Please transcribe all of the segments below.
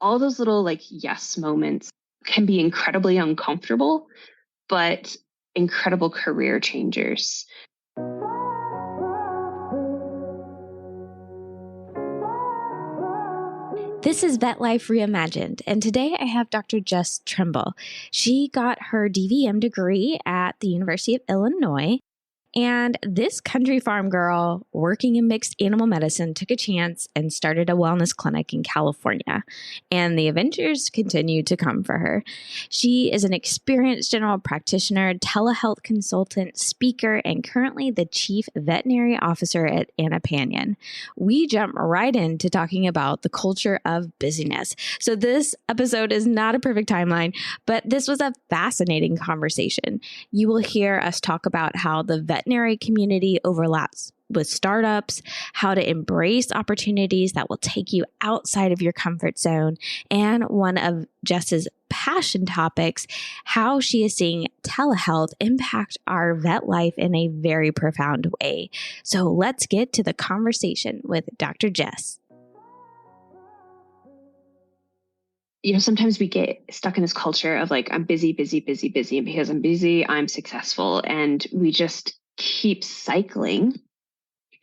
all those little like yes moments can be incredibly uncomfortable, but incredible career changers. This is Vet Life Reimagined, and today I have Dr. Jess Trimble. She got her DVM degree at the University of Illinois, and this country farm girl working in mixed animal medicine took a chance and started a wellness clinic in California. And the adventures continue to come for her. She is an experienced general practitioner, telehealth consultant, speaker, and currently the Chief Veterinary Officer at Anipanion. We jump right into talking about the culture of busyness. So this episode is not a perfect timeline, but this was a fascinating conversation. You will hear us talk about how the veterinary community overlaps with startups, how to embrace opportunities that will take you outside of your comfort zone, and one of Jess's passion topics, how she is seeing telehealth impact our vet life in a very profound way. So let's get to the conversation with Dr. Jess. Sometimes we get stuck in this culture of like, I'm busy, busy, busy, busy. And because I'm busy, I'm successful. And we just keep cycling.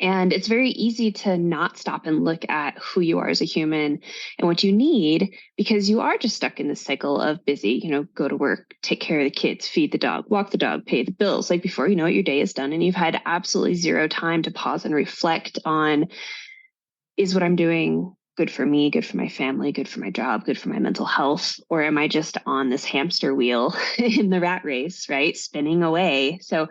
And it's very easy to not stop and look at who you are as a human and what you need, because you are just stuck in this cycle of busy, go to work, take care of the kids, feed the dog, walk the dog, pay the bills. Like before you know it, your day is done and you've had absolutely zero time to pause and reflect on, is what I'm doing good for me, good for my family, good for my job, good for my mental health? Or am I just on this hamster wheel in the rat race, right? Spinning away. So,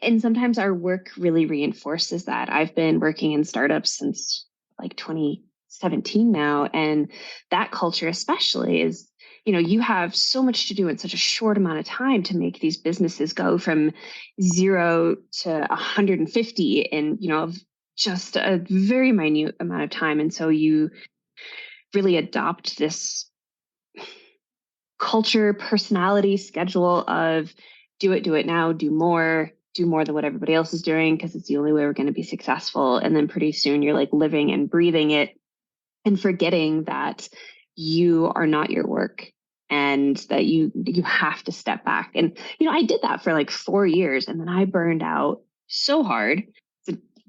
and sometimes our work really reinforces that. I've been working in startups since like 2017 now. And that culture especially is, you have so much to do in such a short amount of time to make these businesses go from 0 to 150 in, just a very minute amount of time. And so you really adopt this culture, personality, schedule of do it now, do more than what everybody else is doing, because it's the only way we're going to be successful. And then pretty soon you're like living and breathing it and forgetting that you are not your work and that you have to step back. And, I did that for like 4 years and then I burned out so hard.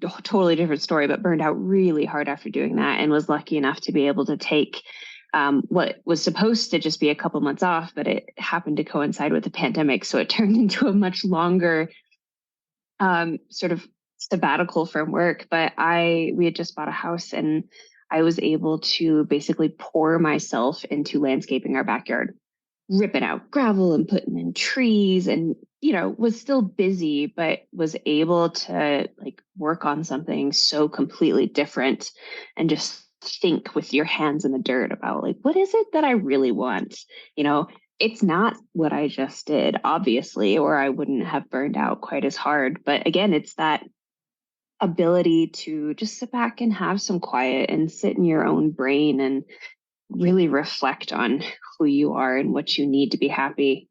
A totally different story, but burned out really hard after doing that and was lucky enough to be able to take what was supposed to just be a couple months off, but it happened to coincide with the pandemic. So it turned into a much longer sort of sabbatical from work. But we had just bought a house and I was able to basically pour myself into landscaping our backyard, ripping out gravel and putting in trees and, was still busy, but was able to like work on something so completely different and just think with your hands in the dirt about like, what is it that I really want? It's not what I just did, obviously, or I wouldn't have burned out quite as hard. But again, it's that ability to just sit back and have some quiet and sit in your own brain and really reflect on who you are and what you need to be happy.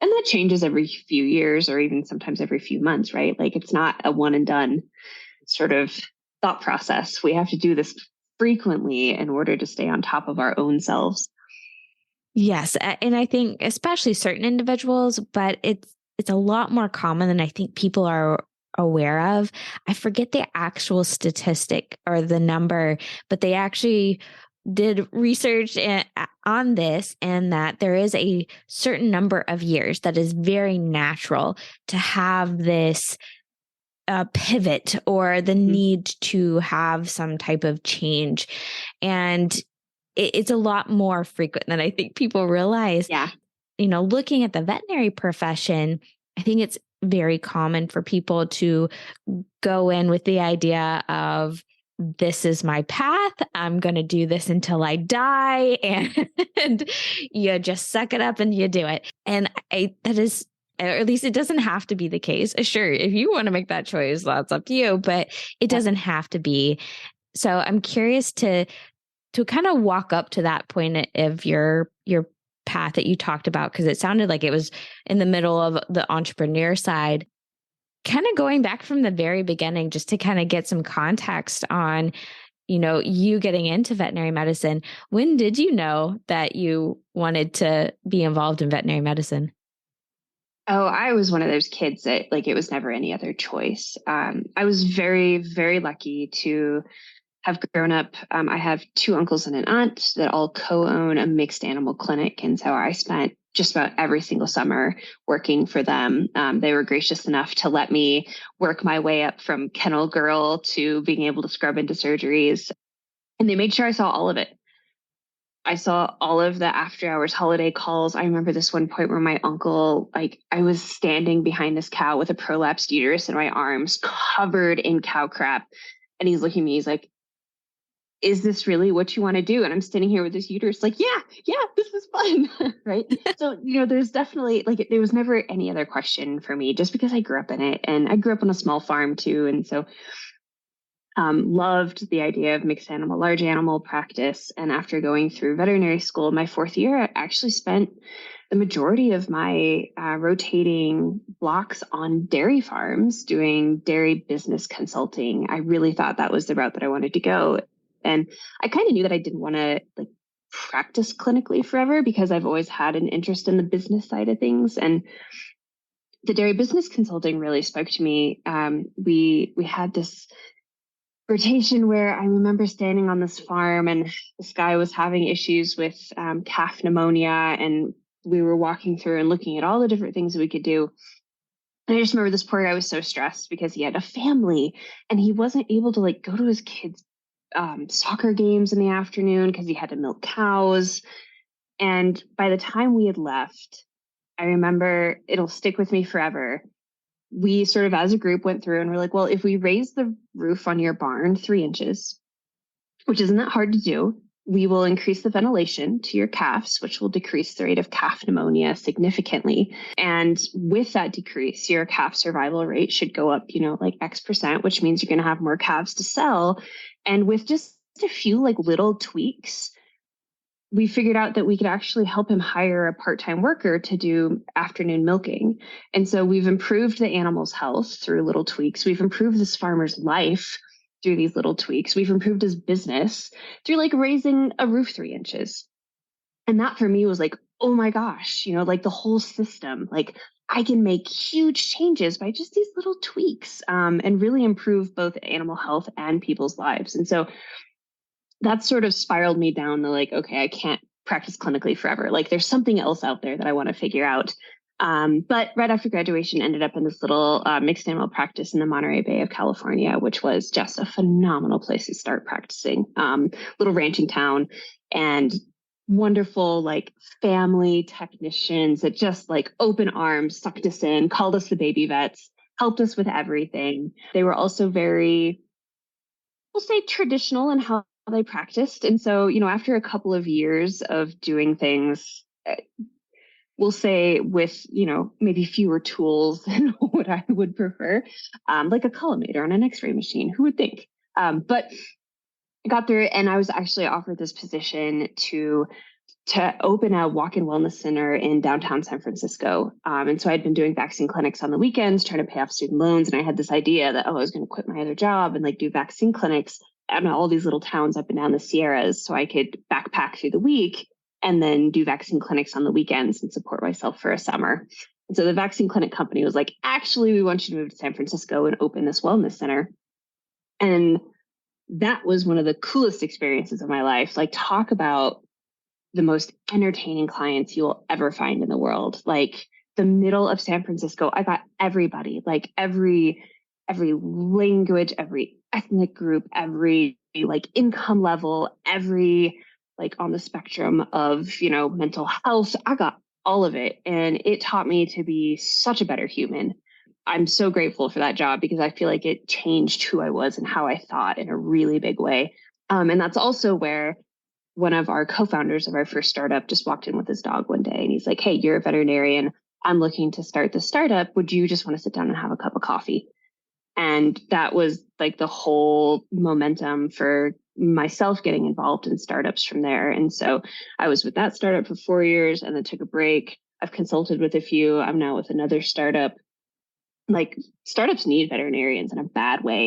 And that changes every few years or even sometimes every few months, right? Like it's not a one and done sort of thought process. We have to do this frequently in order to stay on top of our own selves. Yes. And I think especially certain individuals, but it's a lot more common than I think people are aware of. I forget the actual statistic or the number, but they actually did research on this, and that there is a certain number of years that is very natural to have this pivot or the need to have some type of change. And it's a lot more frequent than I think people realize. Yeah. Looking at the veterinary profession, I think it's very common for people to go in with the idea of, this is my path. I'm going to do this until I die. And you just suck it up and you do it. And that is, or at least it doesn't have to be the case. Sure, if you want to make that choice, that's up to you, but it doesn't have to be. So I'm curious to kind of walk up to that point of your path that you talked about, because it sounded like it was in the middle of the entrepreneur side. Kind of going back from the very beginning, just to kind of get some context on, you getting into veterinary medicine. When did you know that you wanted to be involved in veterinary medicine? Oh, I was one of those kids that like it was never any other choice. I was very, very lucky to have grown up. I have two uncles and an aunt that all co-own a mixed animal clinic. And so I spent just about every single summer working for them. They were gracious enough to let me work my way up from kennel girl to being able to scrub into surgeries. And they made sure I saw all of it. I saw all of the after hours holiday calls. I remember this one point where my uncle, like, I was standing behind this cow with a prolapsed uterus in my arms, covered in cow crap. And he's looking at me, he's like, is this really what you want to do? And I'm standing here with this uterus, like, yeah, this is fun. Right. So, there's definitely like, there was never any other question for me just because I grew up in it. And I grew up on a small farm too. And so loved the idea of mixed animal, large animal practice. And after going through veterinary school, my fourth year, I actually spent the majority of my rotating blocks on dairy farms doing dairy business consulting. I really thought that was the route that I wanted to go. And I kind of knew that I didn't want to like practice clinically forever because I've always had an interest in the business side of things. And the dairy business consulting really spoke to me. We had this rotation where I remember standing on this farm and this guy was having issues with calf pneumonia, and we were walking through and looking at all the different things that we could do. And I just remember this poor guy was so stressed because he had a family and he wasn't able to like go to his kids' soccer games in the afternoon because he had to milk cows. And by the time we had left, I remember, it'll stick with me forever, we sort of as a group went through and we're like, well, if we raise the roof on your barn 3 inches, which isn't that hard to do, we will increase the ventilation to your calves, which will decrease the rate of calf pneumonia significantly. And with that decrease, your calf survival rate should go up, like X%, which means you're going to have more calves to sell. And with just a few like little tweaks, we figured out that we could actually help him hire a part-time worker to do afternoon milking. And so we've improved the animal's health through little tweaks. We've improved this farmer's life through these little tweaks. We've improved his business through like raising a roof 3 inches. And that for me was like, oh my gosh, like the whole system, like I can make huge changes by just these little tweaks and really improve both animal health and people's lives. And so that sort of spiraled me down the like, okay, I can't practice clinically forever. Like there's something else out there that I want to figure out. But right after graduation, ended up in this little mixed animal practice in the Monterey Bay of California, which was just a phenomenal place to start practicing. Little ranching town and wonderful like family technicians that just like open arms sucked us in, called us the baby vets, helped us with everything. They were also very, we'll say, traditional in how they practiced. And so, after a couple of years of doing things, we'll say with, maybe fewer tools than what I would prefer, like a collimator on an x-ray machine, who would think? But I got through it, and I was actually offered this position to open a walk-in wellness center in downtown San Francisco. And so I'd been doing vaccine clinics on the weekends, trying to pay off student loans. And I had this idea that, I was going to quit my other job and like do vaccine clinics at all these little towns up and down the Sierras so I could backpack through the week and then do vaccine clinics on the weekends and support myself for a summer. And so the vaccine clinic company was like, actually, we want you to move to San Francisco and open this wellness center. And that was one of the coolest experiences of my life. Like, talk about the most entertaining clients you will ever find in the world. Like the middle of San Francisco, I got everybody, like every language, every ethnic group, every like income level, every like on the spectrum of, mental health. I got all of it. And it taught me to be such a better human. I'm so grateful for that job because I feel like it changed who I was and how I thought in a really big way. And that's also where one of our co-founders of our first startup just walked in with his dog one day, and he's like, hey, you're a veterinarian. I'm looking to start this startup. Would you just want to sit down and have a cup of coffee? And that was like the whole momentum for myself getting involved in startups from there. And so I was with that startup for 4 years and then took a break. I've consulted with a few. I'm now with another startup. Like, startups need veterinarians in a bad way.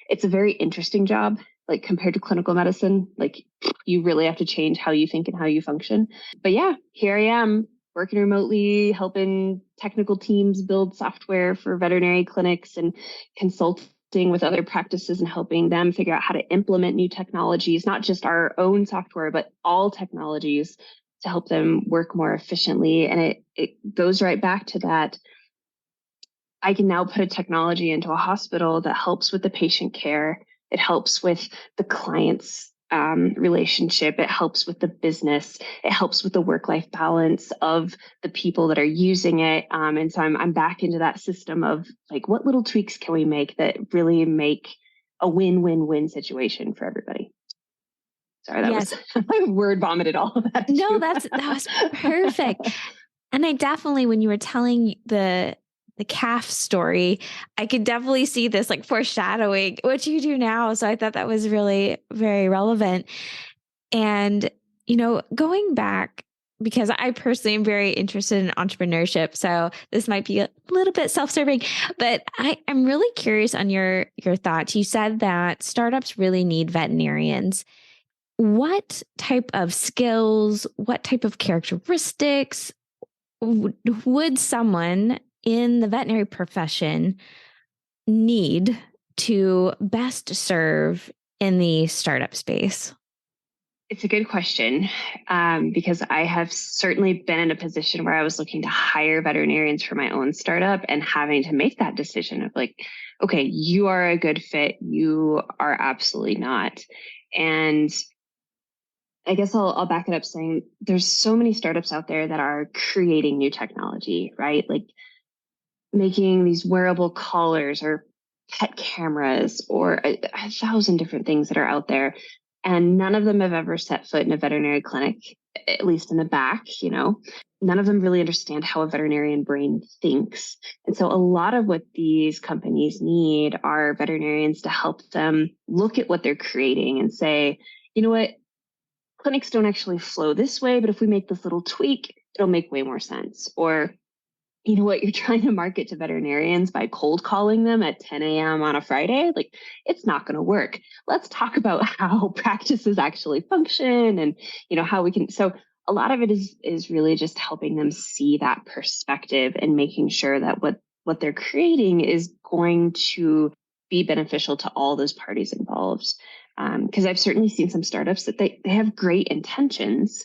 It's a very interesting job. like compared to clinical medicine. Like you really have to change how you think and how you function. But yeah, here I am working remotely, helping technical teams build software for veterinary clinics and consulting with other practices and helping them figure out how to implement new technologies, not just our own software, but all technologies to help them work more efficiently. And it goes right back to that. I can now put a technology into a hospital that helps with the patient care. It helps with the client's relationship. It helps with the business. It helps with the work-life balance of the people that are using it. And so I'm back into that system of like, what little tweaks can we make that really make a win-win-win situation for everybody? Sorry, that was I word vomited all of that. No, that was perfect. And I definitely, when you were telling the calf story, I could definitely see this like foreshadowing what you do now. So I thought that was really very relevant. And, going back, because I personally am very interested in entrepreneurship. So this might be a little bit self-serving, but I'm really curious on your thoughts. You said that startups really need veterinarians. What type of skills, what type of characteristics would someone in the veterinary profession need to best serve in the startup space? It's a good question, because I have certainly been in a position where I was looking to hire veterinarians for my own startup and having to make that decision of like, okay, you are a good fit. You are absolutely not. And I guess I'll back it up saying there's so many startups out there that are creating new technology, right? Like making these wearable collars or pet cameras or a thousand different things that are out there. And none of them have ever set foot in a veterinary clinic, at least in the back, None of them really understand how a veterinarian brain thinks. And so a lot of what these companies need are veterinarians to help them look at what they're creating and say, you know what? Clinics don't actually flow this way, but if we make this little tweak, it'll make way more sense. Or, you know what, you're trying to market to veterinarians by cold calling them at 10 a.m. on a Friday. Like, it's not going to work. Let's talk about how practices actually function and, how we can. So a lot of it is really just helping them see that perspective and making sure that what they're creating is going to be beneficial to all those parties involved. Because I've certainly seen some startups that they have great intentions,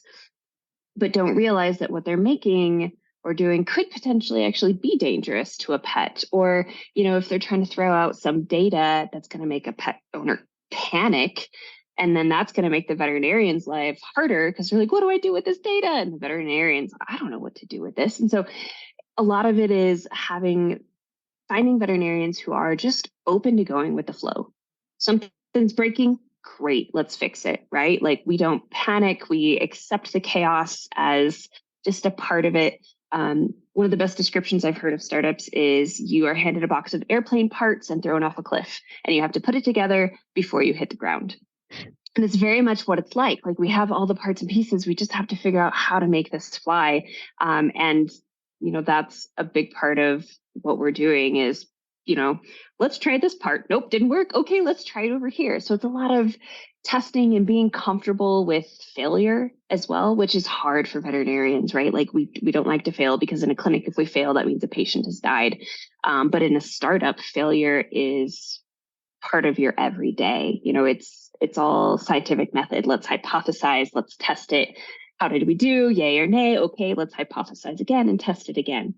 but don't realize that what they're making or doing could potentially actually be dangerous to a pet. Or, if they're trying to throw out some data that's going to make a pet owner panic, and then that's going to make the veterinarian's life harder because they're like, what do I do with this data? And the veterinarians, I don't know what to do with this. And so a lot of it is finding veterinarians who are just open to going with the flow. Something's breaking, great, let's fix it, right? Like we don't panic, we accept the chaos as just a part of it. One of the best descriptions I've heard of startups is you are handed a box of airplane parts and thrown off a cliff, and you have to put it together before you hit the ground. And it's very much what it's like. Like we have all the parts and pieces, we just have to figure out how to make this fly. And that's a big part of what we're doing is, let's try this part. Nope, didn't work. Okay, let's try it over here. So it's a lot of testing and being comfortable with failure as well, which is hard for veterinarians, right? Like we don't like to fail because in a clinic, if we fail, that means a patient has died. But in a startup, failure is part of your everyday. It's all scientific method. Let's hypothesize. Let's test it. How did we do? Yay or nay? Okay, let's hypothesize again and test it again.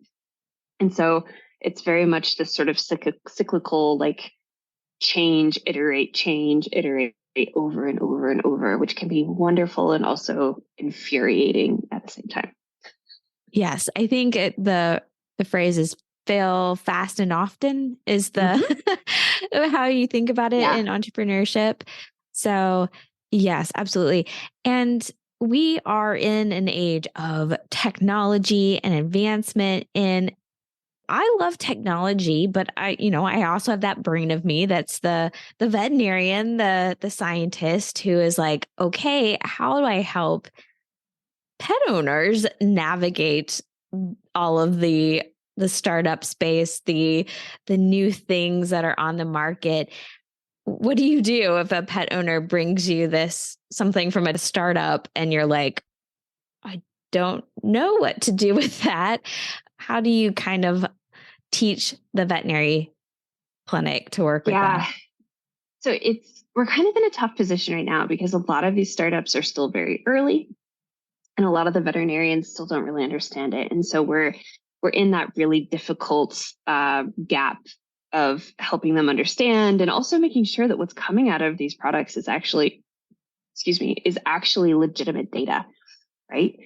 And so it's very much this sort of cyclical, like change, iterate over and over and over, which can be wonderful and also infuriating at the same time. Yes, I think the phrase is fail fast and often is the how you think about it in entrepreneurship. So yes, absolutely. And we are in an age of technology and advancement, and I love technology, but I also have that brain of me that's the veterinarian, the scientist who is like, okay, how do I help pet owners navigate all of the startup space, the new things that are on the market? what do you do if a pet owner brings you something from a startup and you're like, I don't know what to do with that? How do you kind of teach the veterinary clinic to work with Yeah. that? So we're kind of in a tough position right now because a lot of these startups are still very early and a lot of the veterinarians still don't really understand it. And so we're in that really difficult gap of helping them understand and also making sure that what's coming out of these products is actually, is actually legitimate data, right?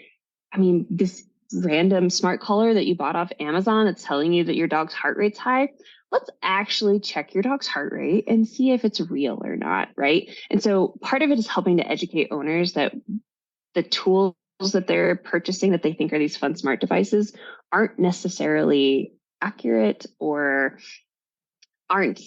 I mean, this random smart collar that you bought off Amazon that's telling you that your dog's heart rate's high, let's actually check your dog's heart rate and see if it's real or not, right? And so part of it is helping to educate owners that the tools that they're purchasing that they think are these fun smart devices aren't necessarily accurate or aren't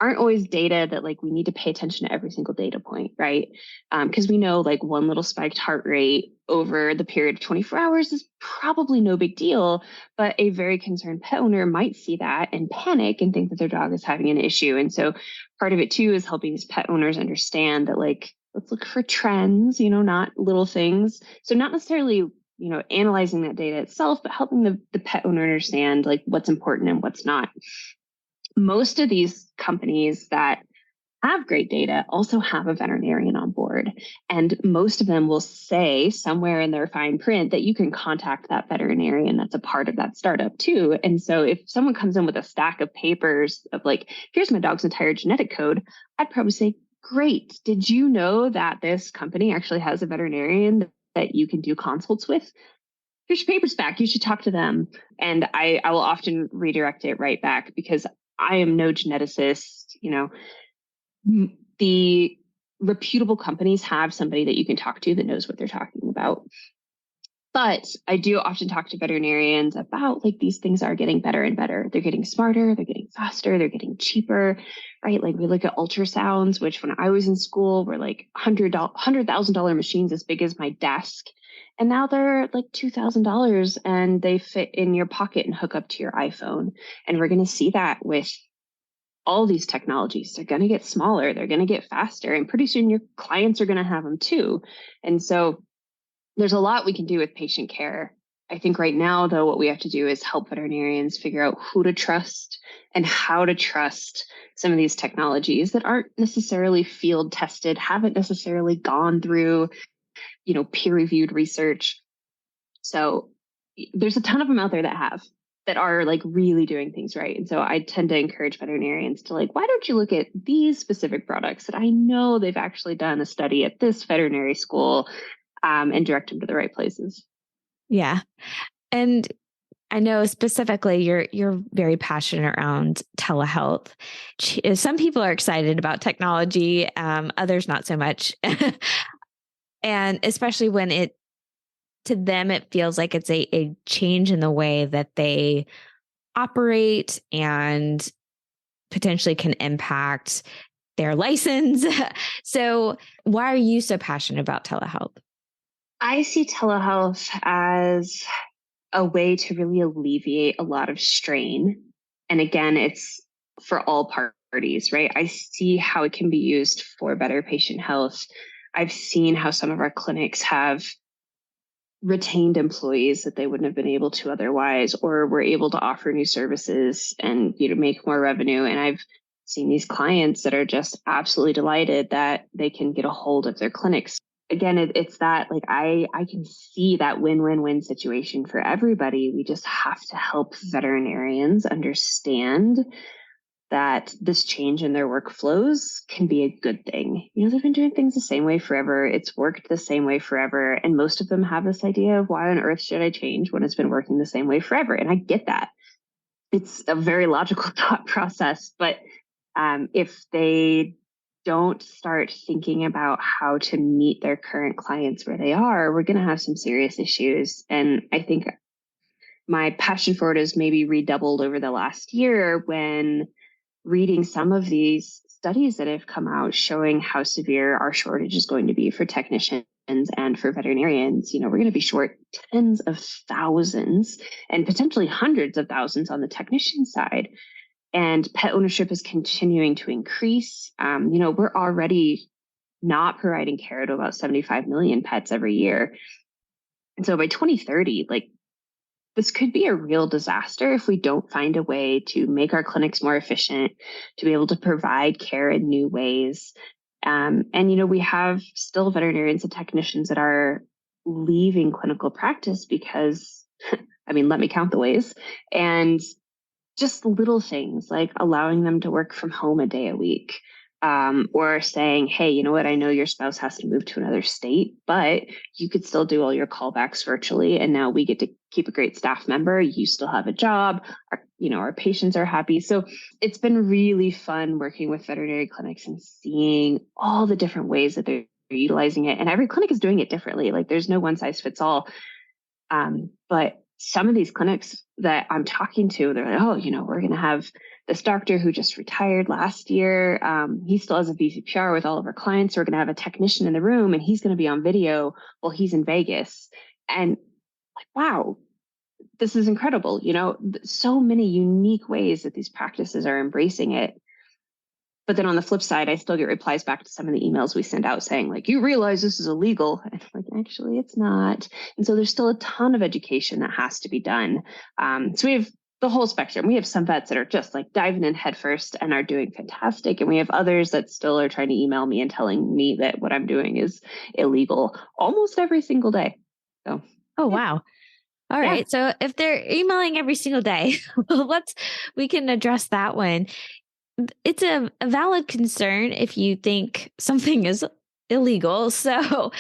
always data that like we need to pay attention to every single data point, right? Because we know like one little spiked heart rate over the period of 24 hours is probably no big deal, but a very concerned pet owner might see that and panic and think that their dog is having an issue. And so part of it too is helping these pet owners understand that like, let's look for trends, not little things. So not necessarily, analyzing that data itself, but helping the pet owner understand like what's important and what's not. Most of these companies that have great data also have a veterinarian on board. And most of them will say somewhere in their fine print that you can contact that veterinarian that's a part of that startup too. And so if someone comes in with a stack of papers of like, here's my dog's entire genetic code, I'd probably say, great. Did you know that this company actually has a veterinarian that you can do consults with? Here's your papers back. You should talk to them. And I will often redirect it right back because I am no geneticist. The reputable companies have somebody that you can talk to that knows what they're talking about. But I do often talk to veterinarians about like these things are getting better and better. They're getting smarter, they're getting faster, they're getting cheaper, right? Like we look at ultrasounds, which when I was in school were like $100,000 machines as big as my desk. And now they're like $2,000 and they fit in your pocket and hook up to your iPhone. And we're going to see that with all these technologies. They're going to get smaller, they're going to get faster, and pretty soon your clients are going to have them too. And so there's a lot we can do with patient care. I think right now, though, what we have to do is help veterinarians figure out who to trust and how to trust some of these technologies that aren't necessarily field tested, haven't necessarily gone through, peer-reviewed research. So there's a ton of them out there that are like really doing things right. And so I tend to encourage veterinarians to like, why don't you look at these specific products that I know they've actually done a study at this veterinary school and direct them to the right places. Yeah. And I know specifically you're very passionate around telehealth. Some people are excited about technology, others not so much. And especially when to them, it feels like it's a change in the way that they operate and potentially can impact their license. So why are you so passionate about telehealth? I see telehealth as a way to really alleviate a lot of strain. And again, it's for all parties, right? I see how it can be used for better patient health. I've seen how some of our clinics have retained employees that they wouldn't have been able to otherwise, or were able to offer new services and make more revenue. And I've seen these clients that are just absolutely delighted that they can get a hold of their clinics. Again, it's that like I can see that win-win-win situation for everybody. We just have to help veterinarians understand that this change in their workflows can be a good thing. They've been doing things the same way forever. It's worked the same way forever. And most of them have this idea of why on earth should I change when it's been working the same way forever? And I get that. It's a very logical thought process. But if they don't start thinking about how to meet their current clients where they are, we're going to have some serious issues. And I think my passion for it has maybe redoubled over the last year when reading some of these studies that have come out showing how severe our shortage is going to be for technicians and for veterinarians. We're going to be short tens of thousands and potentially hundreds of thousands on the technician side. And pet ownership is continuing to increase. We're already not providing care to about 75 million pets every year. And so by 2030, like, this could be a real disaster if we don't find a way to make our clinics more efficient, to be able to provide care in new ways. We have still veterinarians and technicians that are leaving clinical practice because, let me count the ways. And just little things like allowing them to work from home a day a week, or saying, hey, you know what, I know your spouse has to move to another state, but you could still do all your callbacks virtually. And now we get to keep a great staff member. You still have a job. Our patients are happy. So it's been really fun working with veterinary clinics and seeing all the different ways that they're utilizing it. And every clinic is doing it differently. Like, there's no one size fits all. But some of these clinics that I'm talking to, they're like, oh, we're going to have this doctor who just retired last year. He still has a VCPR with all of our clients. We're going to have a technician in the room and he's going to be on video while he's in Vegas. And like, wow, this is incredible. So many unique ways that these practices are embracing it. But then on the flip side, I still get replies back to some of the emails we send out saying, like, you realize this is illegal. And like, actually, it's not. And so there's still a ton of education that has to be done. So we have the whole spectrum. We have some vets that are just like diving in headfirst and are doing fantastic. And we have others that still are trying to email me and telling me that what I'm doing is illegal almost every single day. So, oh, wow. All right. So if they're emailing every single day, we can address that one. It's a valid concern if you think something is illegal. So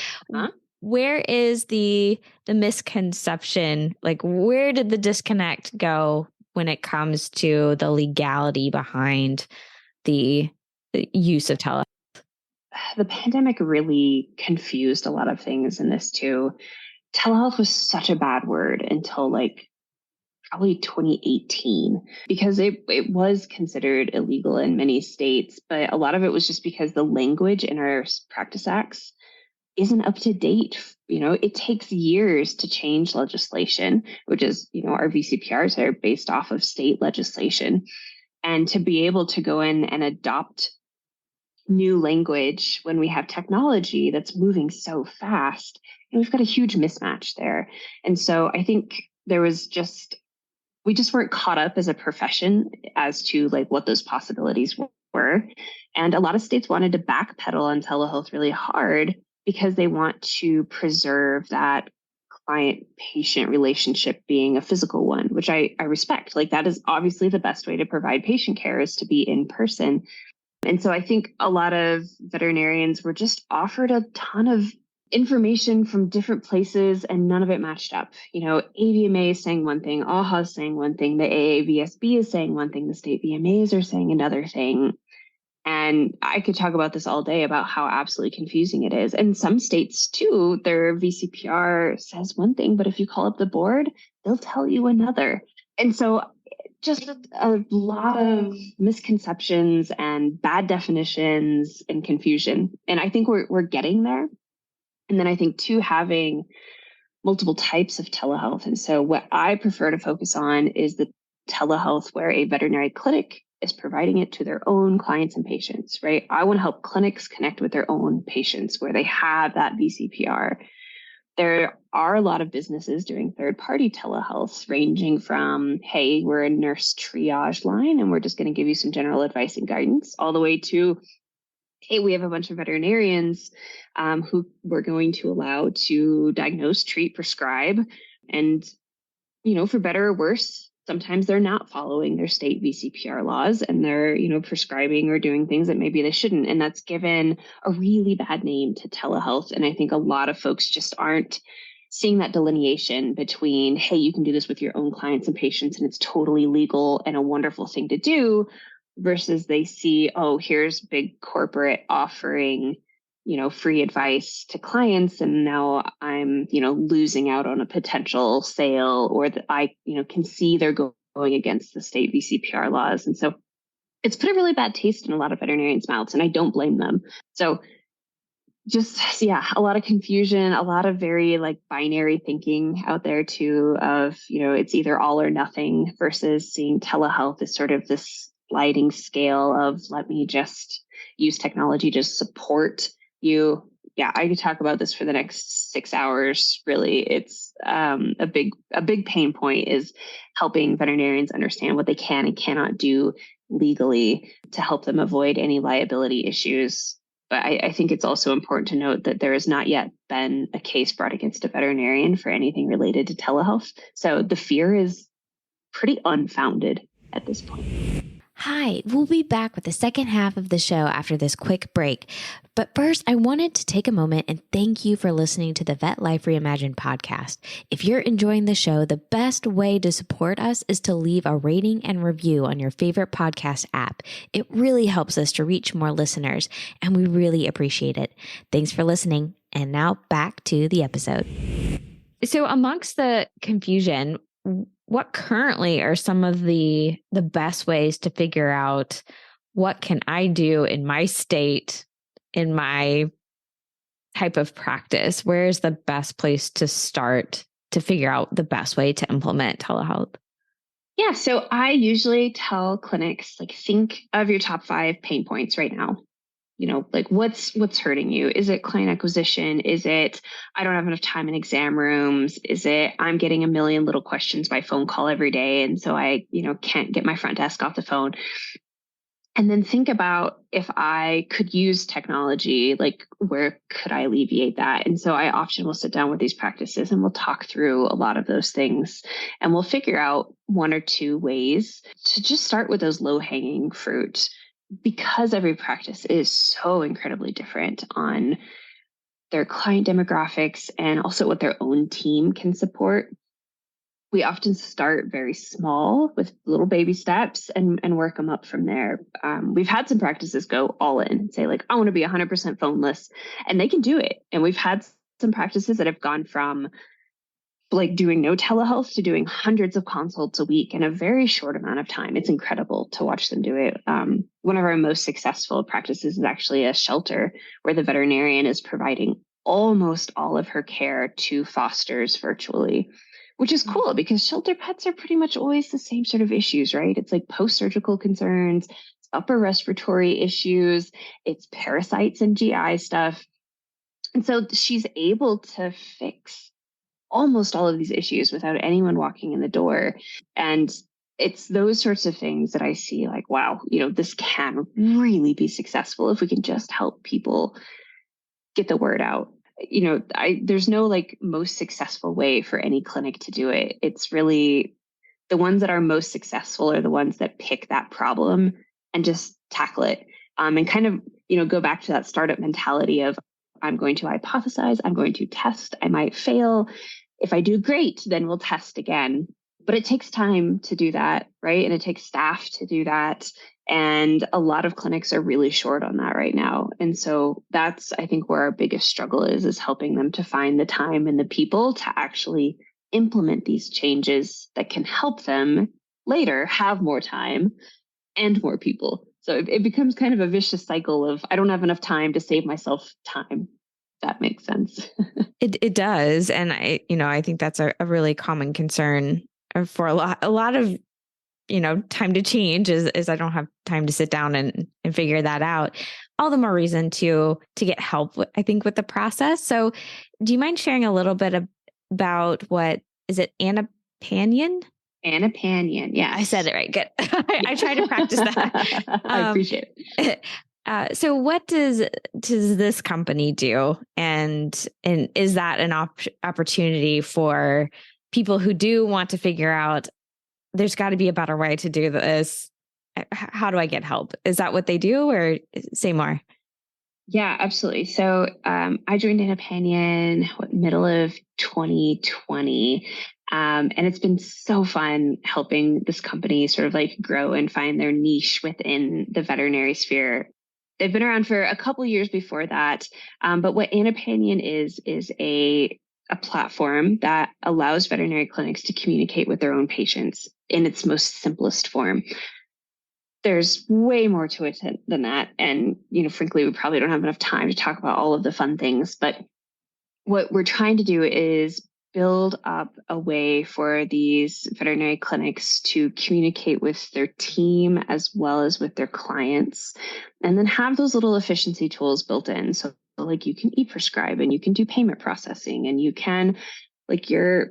where is the misconception? Like, where did the disconnect go when it comes to the legality behind the use of telehealth? The pandemic really confused a lot of things in this too. Telehealth was such a bad word until probably 2018, because it was considered illegal in many states, but a lot of it was just because the language in our practice acts isn't up to date. It takes years to change legislation, which is, our VCPRs are based off of state legislation. And to be able to go in and adopt new language when we have technology that's moving so fast, and we've got a huge mismatch there. And so I think we just weren't caught up as a profession as to what those possibilities were. And a lot of states wanted to backpedal on telehealth really hard because they want to preserve that client-patient relationship being a physical one, which I respect. That is obviously the best way to provide patient care, is to be in person. And so I think a lot of veterinarians were just offered a ton of information from different places and none of it matched up. AVMA is saying one thing, AHA is saying one thing, the AAVSB is saying one thing, the state VMAs are saying another thing. And I could talk about this all day about how absolutely confusing it is. And some states too, their VCPR says one thing, but if you call up the board, they'll tell you another. And so just a lot of misconceptions and bad definitions and confusion. And I think we're getting there. And then I think too, having multiple types of telehealth. And so what I prefer to focus on is the telehealth where a veterinary clinic is providing it to their own clients and patients, right? I want to help clinics connect with their own patients where they have that VCPR. There are a lot of businesses doing third-party telehealth, ranging from, hey, we're a nurse triage line and we're just going to give you some general advice and guidance, all the way to, hey, we have a bunch of veterinarians who we're going to allow to diagnose, treat, prescribe. And, for better or worse, sometimes they're not following their state VCPR laws and they're, prescribing or doing things that maybe they shouldn't. And that's given a really bad name to telehealth. And I think a lot of folks just aren't seeing that delineation between, hey, you can do this with your own clients and patients and it's totally legal and a wonderful thing to do, versus they see, oh, here's big corporate offering, free advice to clients. And now I'm, losing out on a potential sale, or that I, can see they're going against the state VCPR laws. And so it's put a really bad taste in a lot of veterinarians' mouths, and I don't blame them. So just, a lot of confusion, a lot of very binary thinking out there too, of, it's either all or nothing, versus seeing telehealth as sort of this sliding scale of let me just use technology to support you. Yeah, I could talk about this for the next 6 hours. Really, it's a big pain point is helping veterinarians understand what they can and cannot do legally to help them avoid any liability issues. But I think it's also important to note that there has not yet been a case brought against a veterinarian for anything related to telehealth. So the fear is pretty unfounded at this point. Hi, we'll be back with the second half of the show after this quick break. But first, I wanted to take a moment and thank you for listening to the Vet Life Reimagined podcast. If you're enjoying the show, the best way to support us is to leave a rating and review on your favorite podcast app. It really helps us to reach more listeners, and we really appreciate it. Thanks for listening. And now back to the episode. So amongst the confusion, what currently are some of the best ways to figure out what can I do in my state, in my type of practice? Where is the best place to start to figure out the best way to implement telehealth? Yeah, so I usually tell clinics, like, think of your top 5 pain points right now. Like what's hurting you? Is it client acquisition? Is it, I don't have enough time in exam rooms? Is it, I'm getting a million little questions by phone call every day, and so I, can't get my front desk off the phone. And then think about, if I could use technology, like where could I alleviate that? And so I often will sit down with these practices and we'll talk through a lot of those things, and we'll figure out 1 or 2 ways to just start with those low hanging fruit. Because every practice is so incredibly different on their client demographics and also what their own team can support, we often start very small with little baby steps and work them up from there. We've had some practices go all in and say, like, I want to be 100% phoneless, and they can do it. And we've had some practices that have gone from like doing no telehealth to doing hundreds of consults a week in a very short amount of time. It's incredible to watch them do it. One of our most successful practices is actually a shelter where the veterinarian is providing almost all of her care to fosters virtually, which is cool because shelter pets are pretty much always the same sort of issues, right? It's like post-surgical concerns, it's upper respiratory issues, it's parasites and GI stuff. And so she's able to fix almost all of these issues without anyone walking in the door. And it's those sorts of things that I see like, wow, this can really be successful if we can just help people get the word out. There's no like most successful way for any clinic to do it. It's really the ones that are most successful are the ones that pick that problem and just tackle it. And kind of, go back to that startup mentality of, I'm going to hypothesize, I'm going to test, I might fail. If I do great, then we'll test again. But it takes time to do that, right? And it takes staff to do that. And a lot of clinics are really short on that right now. And so that's, I think, where our biggest struggle is helping them to find the time and the people to actually implement these changes that can help them later have more time and more people. So it becomes kind of a vicious cycle of, I don't have enough time to save myself time. That makes sense. It does. And I think that's a really common concern for a lot of, time to change is I don't have time to sit down and figure that out. All the more reason to get help, I think, with the process. So do you mind sharing a little bit about what, is it Anipanion? Anipanion, yeah. I said it right. Good. I try to practice that. I appreciate it. So what does this company do? And is that an opportunity for people who do want to figure out, there's got to be a better way to do this? How do I get help? Is that what they do, or say more? Yeah, absolutely. So I joined Anipanion middle of 2020. And it's been so fun helping this company sort of like grow and find their niche within the veterinary sphere. They've been around for a couple of years before that. But what Anipanion is a platform that allows veterinary clinics to communicate with their own patients in its most simplest form. There's way more to it than that. And, frankly, we probably don't have enough time to talk about all of the fun things. But what we're trying to do is build up a way for these veterinary clinics to communicate with their team as well as with their clients, and then have those little efficiency tools built in. So like you can e-prescribe and you can do payment processing, and you can, like, your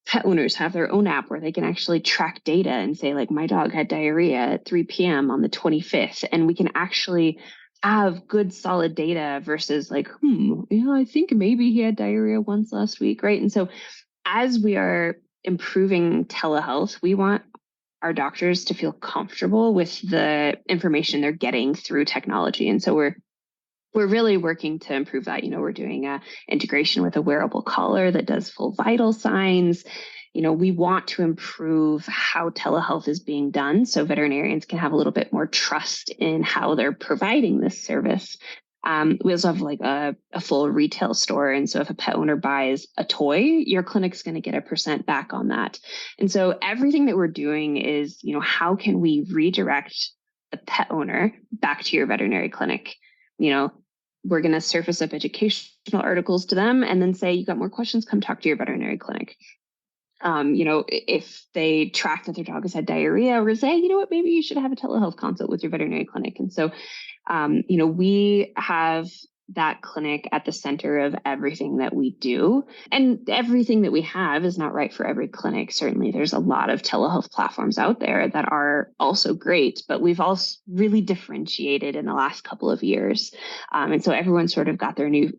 pet owners have their own app where they can actually track data and say, like, my dog had diarrhea at 3 p.m. on the 25th. And we can actually have good solid data versus like, I think maybe he had diarrhea once last week, right? And so as we are improving telehealth, we want our doctors to feel comfortable with the information they're getting through technology. And so we're really working to improve that. We're doing a integration with a wearable collar that does full vital signs. We want to improve how telehealth is being done so veterinarians can have a little bit more trust in how they're providing this service. We also have like a full retail store. And so if a pet owner buys a toy, your clinic's going to get 1% back on that. And so everything that we're doing is, how can we redirect the pet owner back to your veterinary clinic? We're going to surface up educational articles to them and then say, you got more questions, come talk to your veterinary clinic. If they track that their dog has had diarrhea, we're going to say, you know what, maybe you should have a telehealth consult with your veterinary clinic. And so, we have that clinic at the center of everything that we do. And everything that we have is not right for every clinic. Certainly, there's a lot of telehealth platforms out there that are also great, but we've also really differentiated in the last couple of years. And so everyone's sort of got their new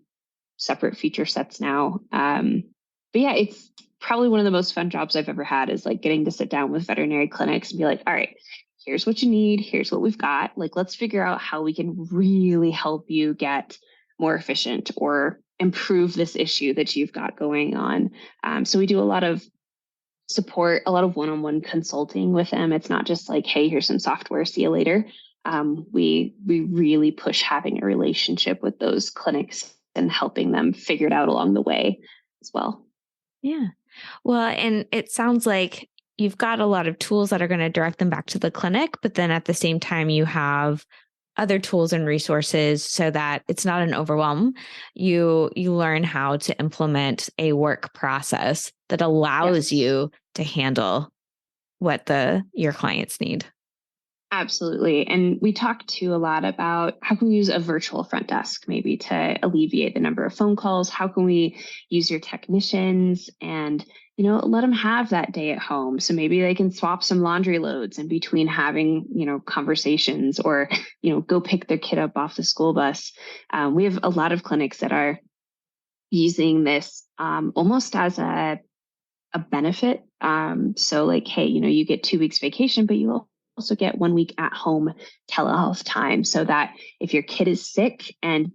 separate feature sets now. But yeah, it's probably one of the most fun jobs I've ever had, is like getting to sit down with veterinary clinics and be like, all right, here's what you need. Here's what we've got. Like, let's figure out how we can really help you get more efficient or improve this issue that you've got going on. So we do a lot of support, a lot of one-on-one consulting with them. It's not just like, hey, here's some software, see you later. We really push having a relationship with those clinics and helping them figure it out along the way as well. Yeah. Well, and it sounds like you've got a lot of tools that are going to direct them back to the clinic, but then at the same time, you have other tools and resources so that it's not an overwhelm. You learn how to implement a work process that allows you to handle what your clients need. Absolutely. And we talk too a lot about how can we use a virtual front desk maybe to alleviate the number of phone calls? How can we use your technicians and, let them have that day at home? So maybe they can swap some laundry loads in between having, conversations, or, go pick their kid up off the school bus. We have a lot of clinics that are using this almost as a benefit. So like, hey, you get 2 weeks vacation, but you also get 1 week at home telehealth time, so that if your kid is sick and,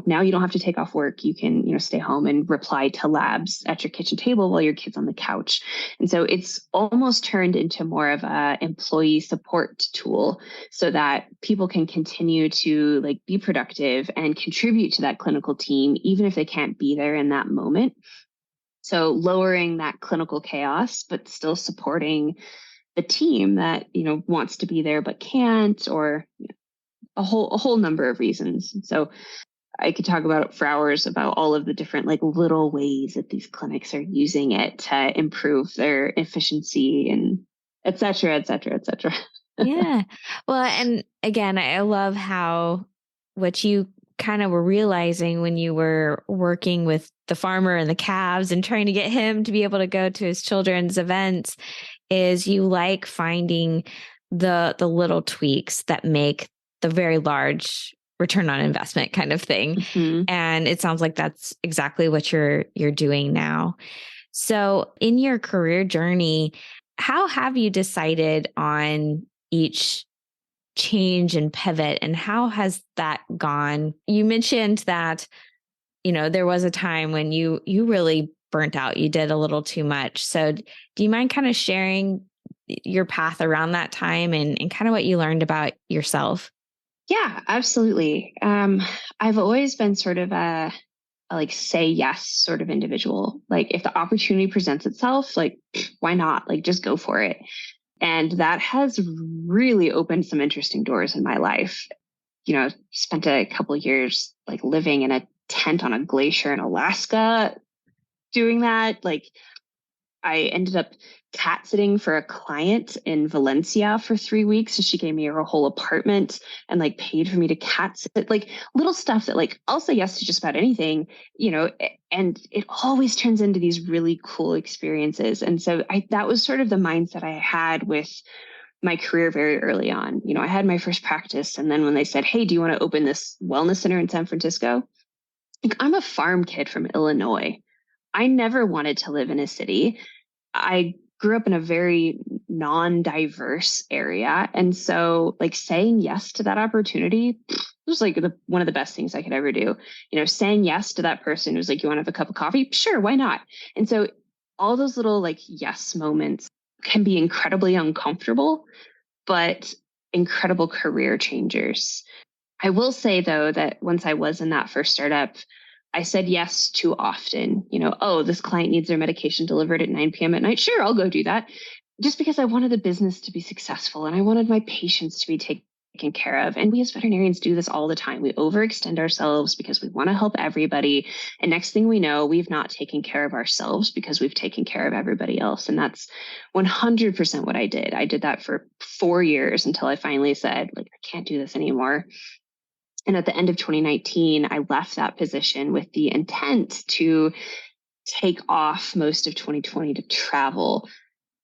now you don't have to take off work, you can, stay home and reply to labs at your kitchen table while your kid's on the couch. And so it's almost turned into more of a employee support tool, so that people can continue to like be productive and contribute to that clinical team, even if they can't be there in that moment. So lowering that clinical chaos, but still supporting the team that, wants to be there but can't, or a whole number of reasons. So I could talk about it for hours about all of the different like little ways that these clinics are using it to improve their efficiency and et cetera, et cetera, et cetera. Yeah. Well, and again, I love how what you kind of were realizing when you were working with the farmer and the calves and trying to get him to be able to go to his children's events is you like finding the little tweaks that make the very large return on investment kind of thing. Mm-hmm. And it sounds like that's exactly what you're doing now. So in your career journey, how have you decided on each change and pivot, and how has that gone? You mentioned that, there was a time when you really burnt out, you did a little too much. So do you mind kind of sharing your path around that time and kind of what you learned about yourself? Yeah, absolutely. I've always been sort of a like say yes sort of individual. Like if the opportunity presents itself, like why not? Like just go for it. And that has really opened some interesting doors in my life. Spent a couple of years like living in a tent on a glacier in Alaska, doing that. Like I ended up cat sitting for a client in Valencia for 3 weeks. So she gave me her whole apartment and like paid for me to cat sit, like little stuff that like I'll say yes to just about anything, and it always turns into these really cool experiences. And so that was sort of the mindset I had with my career very early on. I had my first practice. And then when they said, hey, do you want to open this wellness center in San Francisco? Like, I'm a farm kid from Illinois. I never wanted to live in a city. I grew up in a very non-diverse area. And so like saying yes to that opportunity was like one of the best things I could ever do. Saying yes to that person who's like, you want to have a cup of coffee? Sure, why not? And so all those little like yes moments can be incredibly uncomfortable, but incredible career changers. I will say though that once I was in that first startup, I said yes too often. Oh, this client needs their medication delivered at 9 p.m. at night. Sure, I'll go do that. Just because I wanted the business to be successful and I wanted my patients to be taken care of. And we as veterinarians do this all the time. We overextend ourselves because we want to help everybody. And next thing we know, we've not taken care of ourselves because we've taken care of everybody else. And that's 100% what I did. I did that for 4 years until I finally said, like, I can't do this anymore. And at the end of 2019, I left that position with the intent to take off most of 2020 to travel.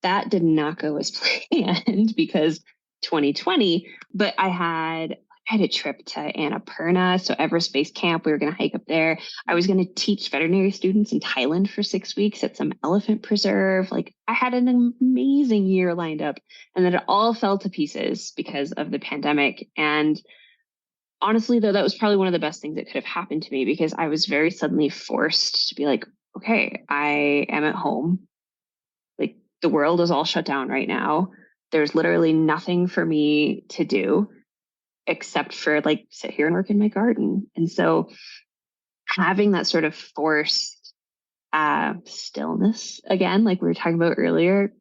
That did not go as planned because 2020, but I had a trip to Annapurna, so Everest Base Camp. We were going to hike up there. I was going to teach veterinary students in Thailand for 6 weeks at some elephant preserve. Like I had an amazing year lined up, and then it all fell to pieces because of the pandemic. And honestly, though, that was probably one of the best things that could have happened to me because I was very suddenly forced to be like, okay, I am at home. Like the world is all shut down right now. There's literally nothing for me to do except for like sit here and work in my garden. And so having that sort of forced stillness again, like we were talking about earlier,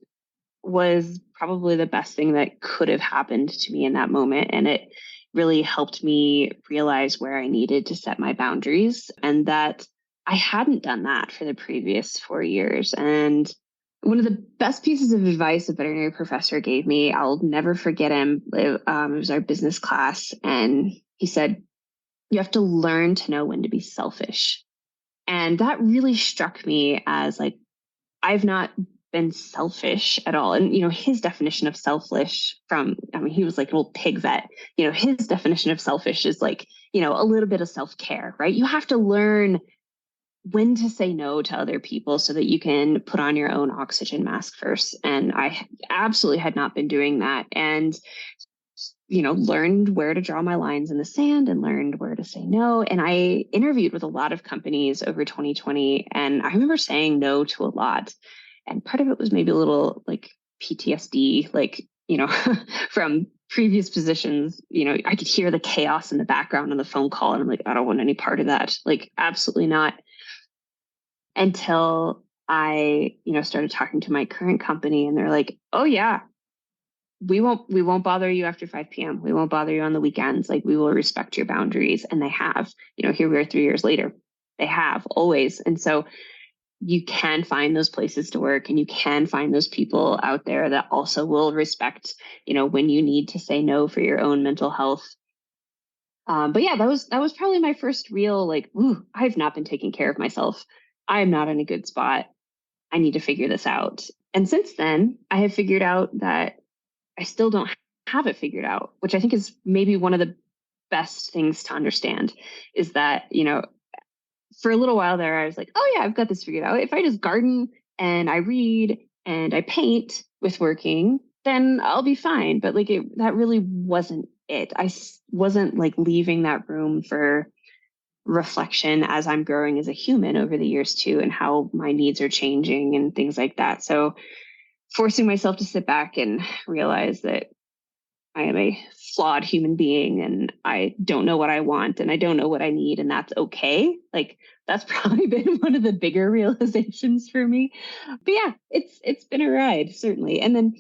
was probably the best thing that could have happened to me in that moment. And it really helped me realize where I needed to set my boundaries and that I hadn't done that for the previous 4 years. And one of the best pieces of advice a veterinary professor gave me, I'll never forget him. It was our business class. And he said, you have to learn to know when to be selfish. And that really struck me as like, I've not been selfish at all. And, his definition of selfish he was like an old pig vet, his definition of selfish is like, a little bit of self-care, right? You have to learn when to say no to other people so that you can put on your own oxygen mask first. And I absolutely had not been doing that. And learned where to draw my lines in the sand and learned where to say no. And I interviewed with a lot of companies over 2020. And I remember saying no to a lot. And part of it was maybe a little like PTSD, like, from previous positions, I could hear the chaos in the background on the phone call. And I'm like, I don't want any part of that. Like, absolutely not. Until I, started talking to my current company and they're like, oh yeah, we won't bother you after 5 p.m. We won't bother you on the weekends. Like we will respect your boundaries. And they have, here we are 3 years later, they have always. And so you can find those places to work and you can find those people out there that also will respect, when you need to say no for your own mental health. But yeah, that was probably my first real, like, ooh, I've not been taking care of myself. I am not in a good spot. I need to figure this out. And since then I have figured out that I still don't have it figured out, which I think is maybe one of the best things to understand is that, for a little while there, I was like, oh yeah, I've got this figured out. If I just garden and I read and I paint with working, then I'll be fine. But like that really wasn't it. Wasn't like leaving that room for reflection as I'm growing as a human over the years too, and how my needs are changing and things like that. So forcing myself to sit back and realize that I am a flawed human being and I don't know what I want and I don't know what I need, and that's okay. Like that's probably been one of the bigger realizations for me. But yeah, it's been a ride, certainly. And then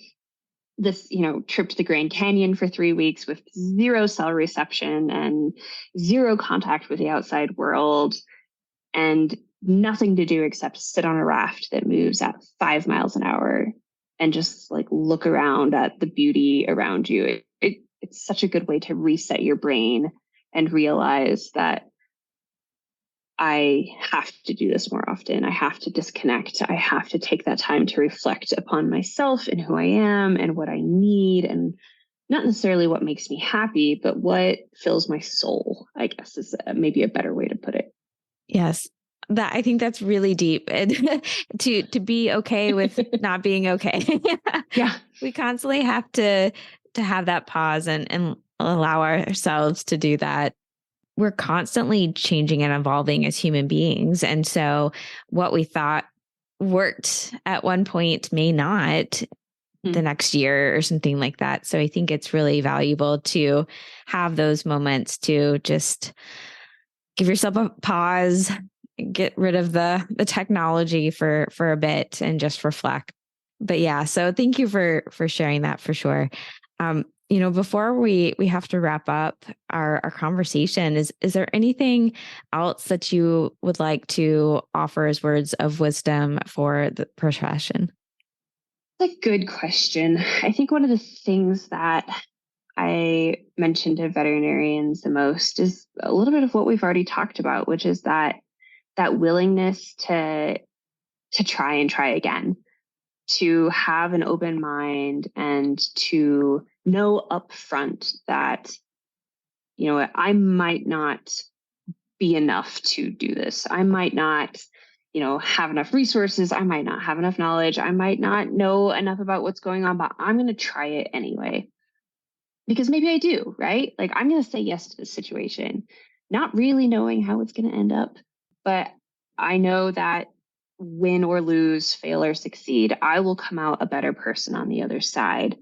this, trip to the Grand Canyon for 3 weeks with zero cell reception and zero contact with the outside world. And nothing to do except sit on a raft that moves at 5 miles an hour and just like look around at the beauty around you. It's such a good way to reset your brain and realize that I have to do this more often. I have to disconnect. I have to take that time to reflect upon myself and who I am and what I need, and not necessarily what makes me happy, but what fills my soul, I guess is maybe a better way to put it. Yes. That I think that's really deep, and to be okay with not being okay. Yeah. We constantly have to have that pause and allow ourselves to do that. We're constantly changing and evolving as human beings. And so what we thought worked at one point may not the next year or something like that. So I think it's really valuable to have those moments to just give yourself a pause, get rid of the technology for a bit and just reflect. But yeah, so thank you for sharing that for sure. Before we have to wrap up our conversation, is there anything else that you would like to offer as words of wisdom for the profession? That's a good question. I think one of the things that I mention to veterinarians the most is a little bit of what we've already talked about, which is that willingness to try and try again, to have an open mind and to know upfront that, I might not be enough to do this. I might not, have enough resources. I might not have enough knowledge. I might not know enough about what's going on, but I'm going to try it anyway. Because maybe I do, right? Like I'm going to say yes to this situation, not really knowing how it's going to end up. But I know that win or lose, fail or succeed, I will come out a better person on the other side.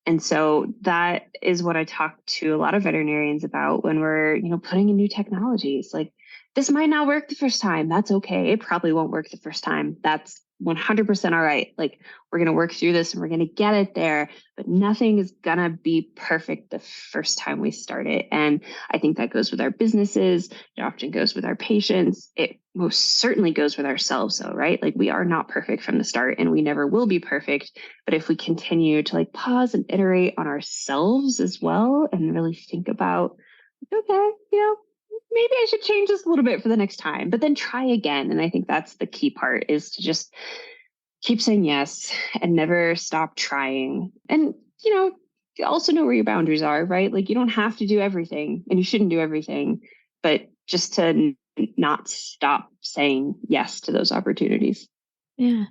And so that is what I talk to a lot of veterinarians about when we're, putting in new technologies. Like this might not work the first time. That's okay. It probably won't work the first time. That's 100% all right. Like we're going to work through this and we're going to get it there, but nothing is going to be perfect the first time we start it. And I think that goes with our businesses. It often goes with our patients. It most certainly goes with ourselves though, right? Like we are not perfect from the start and we never will be perfect. But if we continue to like pause and iterate on ourselves as well and really think about, okay, maybe I should change this a little bit for the next time, but then try again. And I think that's the key part, is to just keep saying yes and never stop trying. And, you also know where your boundaries are, right? Like you don't have to do everything and you shouldn't do everything, but just to not stop saying yes to those opportunities. Yeah.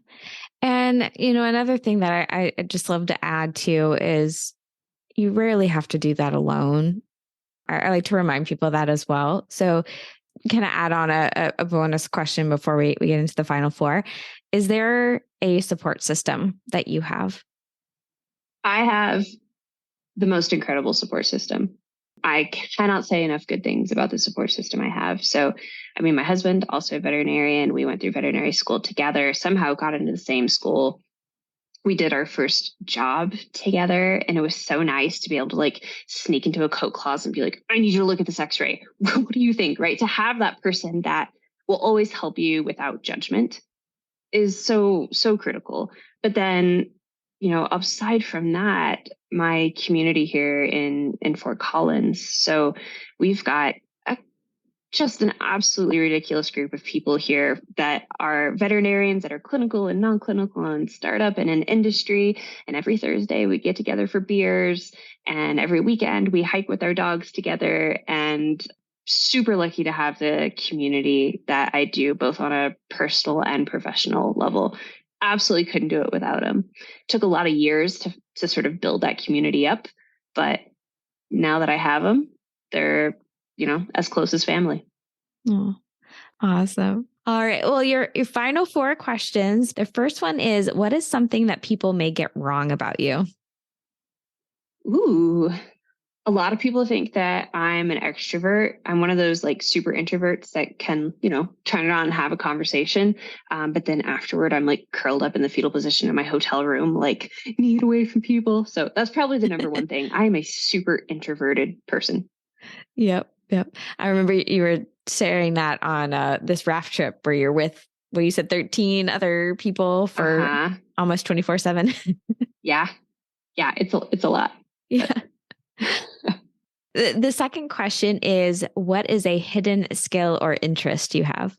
And, another thing that I just love to add to is you rarely have to do that alone. I like to remind people of that as well. So kind of add on a bonus question before we get into the final four. Is there a support system that you have? I have the most incredible support system. I cannot say enough good things about the support system I have. So, my husband, also a veterinarian, we went through veterinary school together, somehow got into the same school. We did our first job together, and it was so nice to be able to like sneak into a coat closet and be like, I need you to look at this x-ray. What do you think? Right. To have that person that will always help you without judgment is so, so critical. But then, aside from that, my community here in Fort Collins. So we've got just an absolutely ridiculous group of people here that are veterinarians, that are clinical and non-clinical and startup and in industry. And every Thursday we get together for beers, and every weekend we hike with our dogs together, and super lucky to have the community that I do, both on a personal and professional level. Absolutely couldn't do it without them. Took a lot of years to sort of build that community up, but now that I have them, they're, as close as family. Oh, awesome. All right. Well, your final four questions. The first one is, what is something that people may get wrong about you? Ooh, a lot of people think that I'm an extrovert. I'm one of those like super introverts that can, turn it on and have a conversation. But then afterward, I'm like curled up in the fetal position in my hotel room, like need away from people. So that's probably the number one thing. I am a super introverted person. Yep. Yep. I remember you were sharing that on this raft trip where you're with, well, you said 13 other people for almost 24/7. Yeah. Yeah. It's a lot. Yeah. The second question is, what is a hidden skill or interest you have?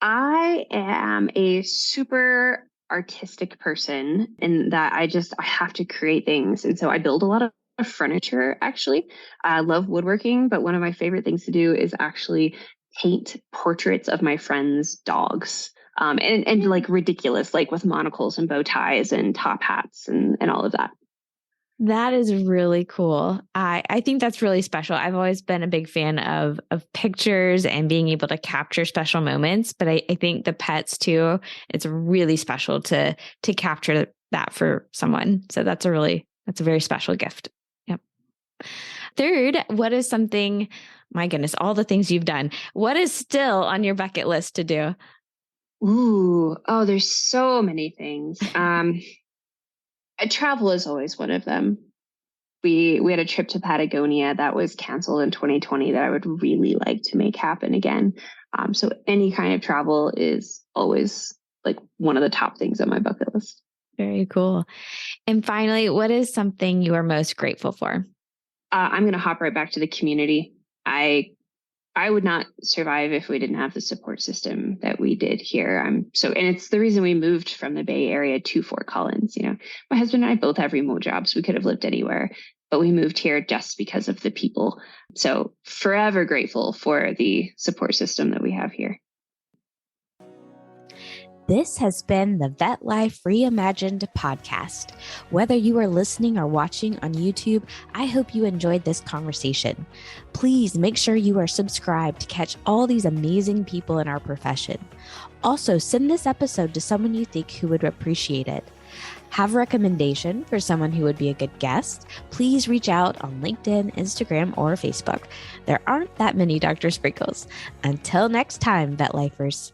I am a super artistic person in that I have to create things. And so I build a lot of furniture, actually. I love woodworking, but one of my favorite things to do is actually paint portraits of my friends' dogs. And like ridiculous, like with monocles and bow ties and top hats and all of that. That is really cool. I think that's really special. I've always been a big fan of pictures and being able to capture special moments, but I think the pets too, it's really special to capture that for someone. So that's a very special gift. Yep. Third, what is something, my goodness, all the things you've done, what is still on your bucket list to do? Ooh, oh, there's so many things. Travel is always one of them. We had a trip to Patagonia that was canceled in 2020 that I would really like to make happen again. So any kind of travel is always like one of the top things on my bucket list. Very cool. And finally, what is something you are most grateful for? I'm going to hop right back to the community. I would not survive if we didn't have the support system that we did here. And it's the reason we moved from the Bay Area to Fort Collins. You know, my husband and I both have remote jobs. We could have lived anywhere, but we moved here just because of the people. So forever grateful for the support system that we have here. This has been the Vet Life Reimagined podcast. Whether you are listening or watching on YouTube, I hope you enjoyed this conversation. Please make sure you are subscribed to catch all these amazing people in our profession. Also, send this episode to someone you think who would appreciate it. Have a recommendation for someone who would be a good guest? Please reach out on LinkedIn, Instagram, or Facebook. There aren't that many Dr. Sprinkles. Until next time, Vet Lifers.